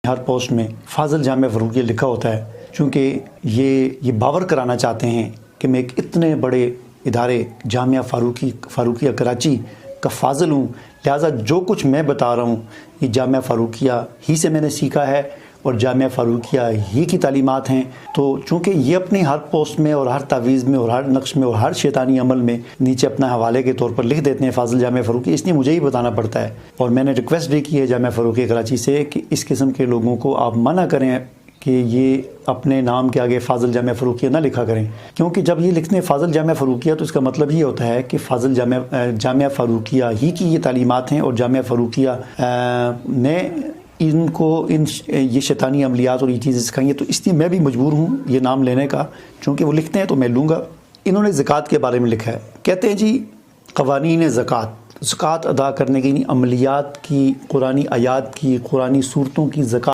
ہر post میں فاضل جامعہ فاروقیہ لکھا ہوتا ہے، چونکہ یہ باور کرانا چاہتے ہیں کہ میں ایک اتنے بڑے ادارے جامعہ فاروقیہ کراچی کا فاضل ہوں، لہٰذا جو کچھ میں بتا رہا ہوں یہ جامعہ فاروقیہ ہی سے میں نے سیکھا ہے اور جامعہ فاروقیہ ہی کی تعلیمات ہیں۔ تو چونکہ یہ اپنی ہر پوسٹ میں اور ہر تعویذ میں اور ہر نقش میں اور ہر شیطانی عمل میں نیچے اپنا حوالے کے طور پر لکھ دیتے ہیں فاضل جامعہ فاروقیہ، اس لیے مجھے ہی بتانا پڑتا ہے، اور میں نے ریکویسٹ بھی کی ہے جامعہ فاروقیہ کراچی سے کہ اس قسم کے لوگوں کو آپ منع کریں کہ یہ اپنے نام کے آگے فاضل جامعہ فاروقیہ نہ لکھا کریں، کیونکہ جب یہ لکھتے ہیں فاضل جامعہ فاروقیہ تو اس کا مطلب یہ ہوتا ہے کہ فاضل جامعہ فاروقیہ ہی کی یہ تعلیمات ہیں، اور جامعہ فاروقیہ نے ان کو یہ شیطانی عملیات اور یہ چیزیں سکھائیں، تو اس لیے میں بھی مجبور ہوں یہ نام لینے کا، چونکہ وہ لکھتے ہیں تو میں لوں گا۔ انہوں نے زکوٰۃ کے بارے میں لکھا ہے، کہتے ہیں جی قوانین زکوٰۃ ادا کرنے کی عملیات کی، قرآنی آیات کی، قرآنی صورتوں کی زکوٰۃ